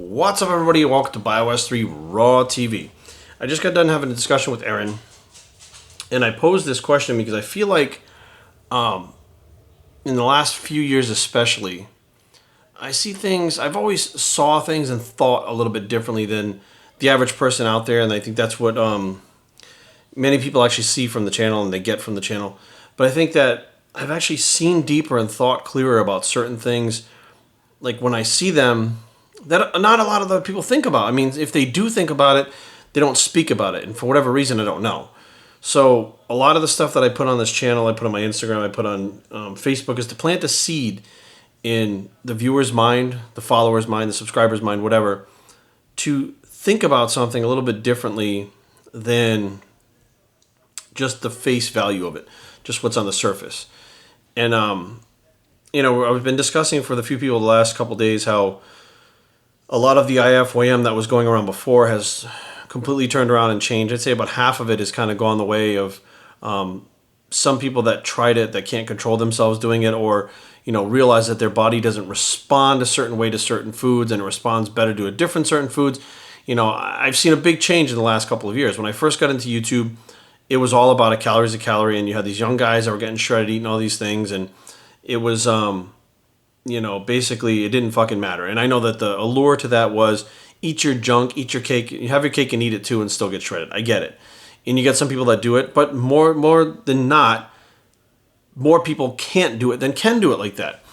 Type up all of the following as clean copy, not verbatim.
What's up, everybody? Welcome to BioS3 Raw TV. I just got done having a discussion with Aaron, and I posed this question because I feel like in the last few years especially, I see things, I've always saw things and thought a little bit differently than the average person out there, and I think that's what many people actually see from the channel and they get from the channel. But I think that I've actually seen deeper and thought clearer about certain things, like when I see them, that not a lot of the people think about. I mean, if they do think about it, they don't speak about it. And for whatever reason, I don't know. So a lot of the stuff that I put on this channel, I put on my Instagram, I put on Facebook, is to plant a seed in the viewer's mind, the follower's mind, the subscriber's mind, whatever, to think about something a little bit differently than just the face value of it, just what's on the surface. And, you know, I've been discussing for the few people the last couple of days how a lot of the IFYM that was going around before has completely turned around and changed. I'd say about half of it has kind of gone the way of some people that tried it that can't control themselves doing it, or, you know, realize that their body doesn't respond a certain way to certain foods and it responds better to a different certain foods. You know, I've seen a big change in the last couple of years. When I first got into YouTube, it was all about a calories a calorie, and you had these young guys that were getting shredded, eating all these things, and it was you know, basically it didn't fucking matter. And I know that the allure to that was eat your junk, eat your cake, you have your cake and eat it too and still get shredded. I get it. And you get some people that do it, but more than not, more people can't do it than can do it like that.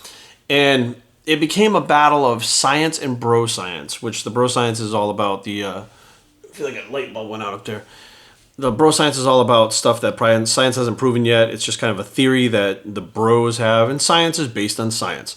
And it became a battle of science and bro science, which the bro science is all about the, I feel like a light bulb went out up there. The bro science is all about stuff that probably science hasn't proven yet. It's just kind of a theory that the bros have, and science is based on science.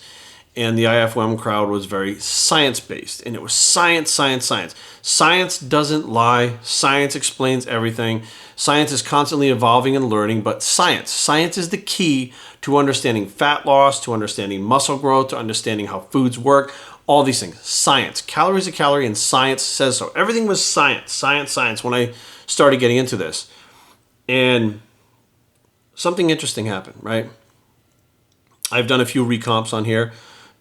And the IFYM crowd was very science-based, and it was science, science, science. Science doesn't lie. Science explains everything. Science is constantly evolving and learning, but science is the key to understanding fat loss, to understanding muscle growth, to understanding how foods work, all these things. Science. Calories a calorie, and science says so. Everything was science, science, science when I started getting into this. And something interesting happened, right? I've done a few recomps on here.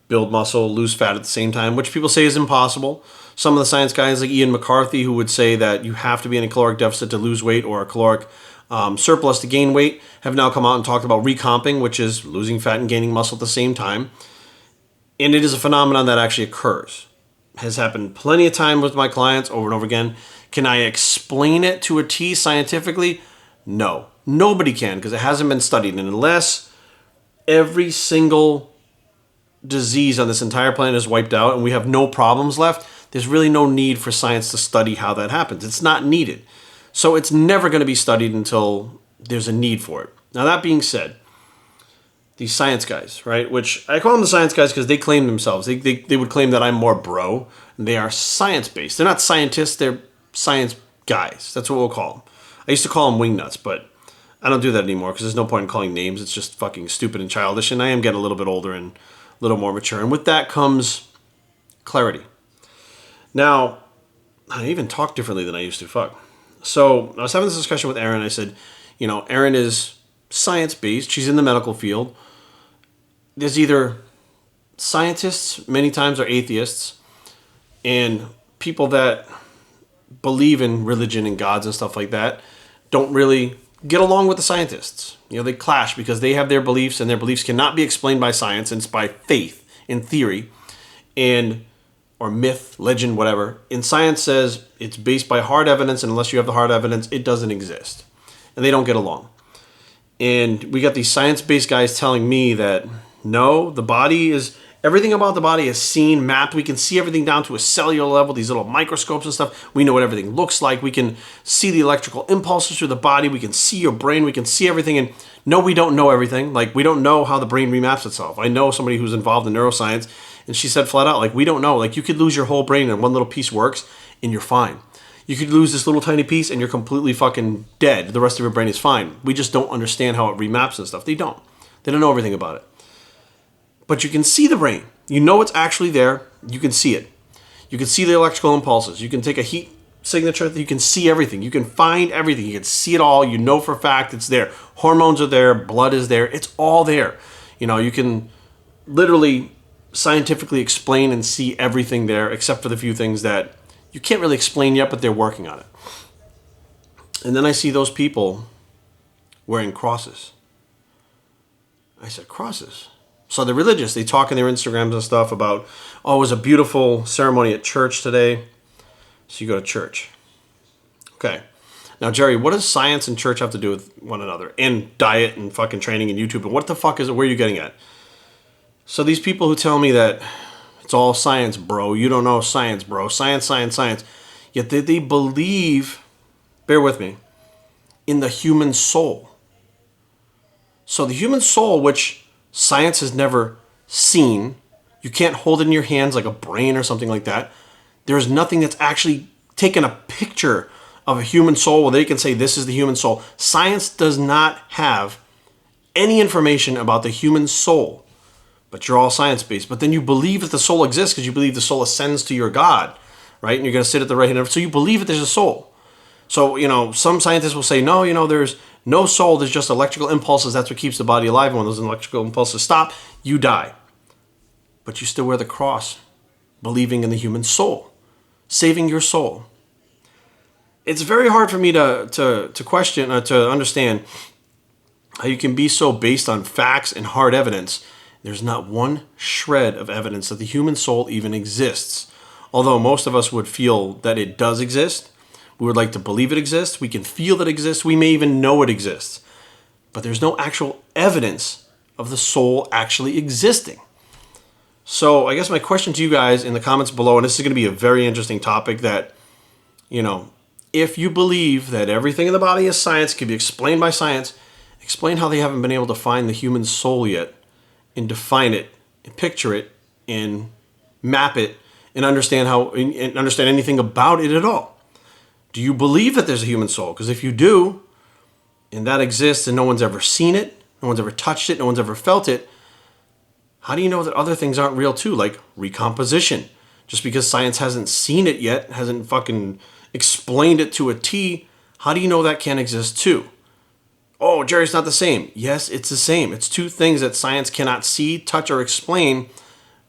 Build muscle, lose fat at the same time, which people say is impossible. Some of the science guys like Ian McCarthy, who would say that you have to be in a caloric deficit to lose weight or a caloric surplus to gain weight, have now come out and talked about recomping, which is losing fat and gaining muscle at the same time. And it is a phenomenon that actually occurs. Has happened plenty of time with my clients over and over again. Can I explain it to a T scientifically? No. Nobody can, because it hasn't been studied. And unless every single disease on this entire planet is wiped out and we have no problems left, there's really no need for science to study how that happens. It's not needed. So it's never going to be studied until there's a need for it. Now, that being said, these science guys, right, which I call them the science guys because they claim themselves. They would claim that I'm more bro. They are science-based. They're not scientists. They're science guys. That's what we'll call them. I used to call them wingnuts, but I don't do that anymore because there's no point in calling names. It's just fucking stupid and childish, and I am getting a little bit older and a little more mature. And with that comes clarity. Now, I even talk differently than I used to. Fuck. So I was having this discussion with Erin. I said, you know, Erin is science-based. She's in the medical field. There's either scientists, many times, or atheists, and people that believe in religion and gods and stuff like that don't really get along with the scientists. You know, they clash because they have their beliefs, and their beliefs cannot be explained by science, and it's by faith in theory, and or myth, legend, whatever. And science says it's based by hard evidence, and unless you have the hard evidence, it doesn't exist. And they don't get along. And we got these science-based guys telling me that no, the body is, everything about the body is seen, mapped. We can see everything down to a cellular level, these little microscopes and stuff. We know what everything looks like. We can see the electrical impulses through the body. We can see your brain. We can see everything. And no, we don't know everything. Like, we don't know how the brain remaps itself. I know somebody who's involved in neuroscience, and she said flat out, like, we don't know. Like, you could lose your whole brain and one little piece works, and you're fine. You could lose this little tiny piece, and you're completely fucking dead. The rest of your brain is fine. We just don't understand how it remaps and stuff. They don't. They don't know everything about it. But you can see the brain. You know it's actually there. You can see it. You can see the electrical impulses. You can take a heat signature. You can see everything. You can find everything. You can see it all. You know for a fact it's there. Hormones are there. Blood is there. It's all there. You know, you can literally scientifically explain and see everything there, except for the few things that you can't really explain yet, but they're working on it. And then I see those people wearing crosses. I said, crosses? So they're religious. They talk in their Instagrams and stuff about, oh, it was a beautiful ceremony at church today. So you go to church. Okay. Now, Jerry, what does science and church have to do with one another? And diet and fucking training and YouTube? And what the fuck is it? Where are you getting at? So these people who tell me that it's all science, bro. You don't know science, bro. Science, science, science. Yet they believe, bear with me, in the human soul. So the human soul, which science has never seen, you can't hold it in your hands like a brain or something like that. There's nothing that's actually taken a picture of a human soul where they can say this is the human soul. Science does not have any information about the human soul, but you're all science-based. But then you believe that the soul exists because you believe the soul ascends to your God, right? And you're going to sit at the right hand of it. So you believe that there's a soul. So, some scientists will say, no, there's no soul. There's just electrical impulses. That's what keeps the body alive. And when those electrical impulses stop, you die. But you still wear the cross, believing in the human soul, saving your soul. It's very hard for me to question, to understand how you can be so based on facts and hard evidence. There's not one shred of evidence that the human soul even exists. Although most of us would feel that it does exist. We would like to believe it exists. We can feel that it exists. We may even know it exists. But there's no actual evidence of the soul actually existing. So I guess my question to you guys in the comments below, and this is going to be a very interesting topic that, if you believe that everything in the body is science, can be explained by science, explain how they haven't been able to find the human soul yet and define it and picture it and map it and understand anything about it at all. Do you believe that there's a human soul? Because if you do, and that exists and no one's ever seen it, no one's ever touched it, no one's ever felt it, how do you know that other things aren't real too, like recomposition? Just because science hasn't seen it yet, hasn't fucking explained it to a T, how do you know that can't exist too? Oh, Jerry's not the same. Yes, it's the same. It's two things that science cannot see, touch, or explain,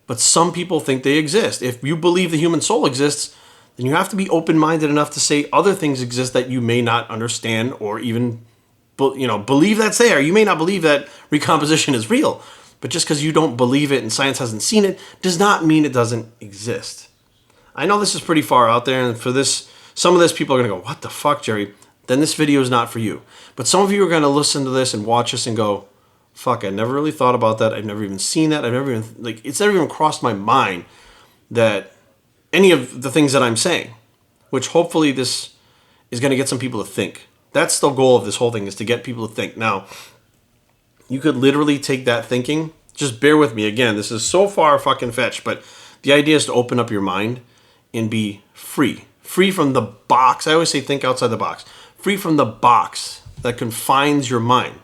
but some people think they exist. If you believe the human soul exists, then you have to be open-minded enough to say other things exist that you may not understand or even believe that's there. You may not believe that recomposition is real, but just because you don't believe it and science hasn't seen it does not mean it doesn't exist. I know this is pretty far out there, and for this, some of this people are going to go, what the fuck, Jerry? Then this video is not for you. But some of you are going to listen to this and watch this and go, fuck, I never really thought about that. I've never even seen that. It's never even crossed my mind that any of the things that I'm saying, which hopefully this is going to get some people to think. That's the goal of this whole thing, is to get people to think. Now, you could literally take that thinking, just bear with me. Again, this is so far fucking fetched, but the idea is to open up your mind and be free. Free from the box. I always say think outside the box. Free from the box that confines your mind.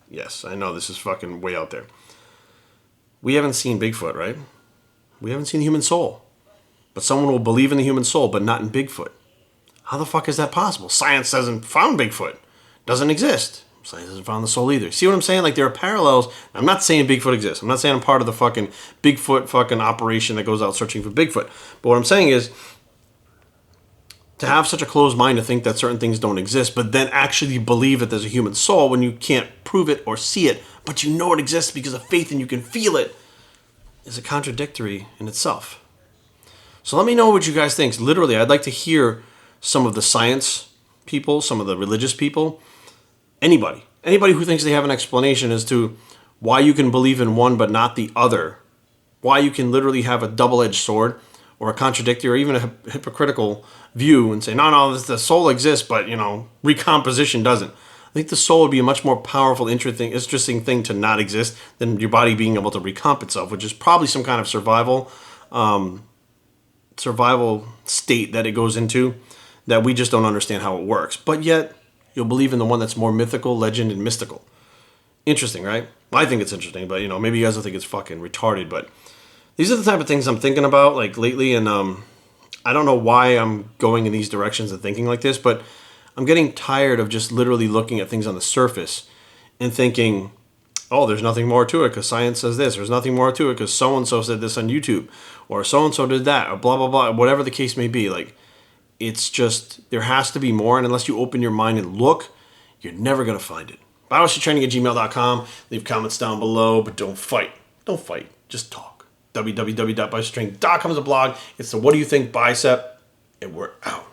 Yes, I know this is fucking way out there. We haven't seen Bigfoot, right? We haven't seen the human soul. But someone will believe in the human soul, but not in Bigfoot. How the fuck is that possible? Science hasn't found Bigfoot. Doesn't exist. Science hasn't found the soul either. See what I'm saying? Like, there are parallels. I'm not saying Bigfoot exists. I'm not saying I'm part of the fucking Bigfoot fucking operation that goes out searching for Bigfoot. But what I'm saying is, to have such a closed mind to think that certain things don't exist, but then actually believe that there's a human soul when you can't prove it or see it, but you know it exists because of faith and you can feel it, is a contradictory in itself. So let me know what you guys think. Literally, I'd like to hear some of the science people, some of the religious people, anybody who thinks they have an explanation as to why you can believe in one but not the other, why you can literally have a double-edged sword or a contradictory or even a hypocritical view and say, no, the soul exists, but, recomposition doesn't. I think the soul would be a much more powerful, interesting thing to not exist than your body being able to recomp itself, which is probably some kind of survival state that it goes into that we just don't understand how it works. But yet, you'll believe in the one that's more mythical, legend, and mystical. Interesting, right? I think it's interesting, but, maybe you guys will think it's fucking retarded, but these are the type of things I'm thinking about, like, lately, and I don't know why I'm going in these directions and thinking like this, but I'm getting tired of just literally looking at things on the surface and thinking, oh, there's nothing more to it because science says this. There's nothing more to it because so-and-so said this on YouTube. Or so-and-so did that. Or blah, blah, blah. Whatever the case may be. Like, it's just, there has to be more. And unless you open your mind and look, you're never going to find it. Biostraining@gmail.com. Leave comments down below, but don't fight. Don't fight. Just talk. www.biostraining.com is a blog. It's the What Do You Think Bicep, and we're out.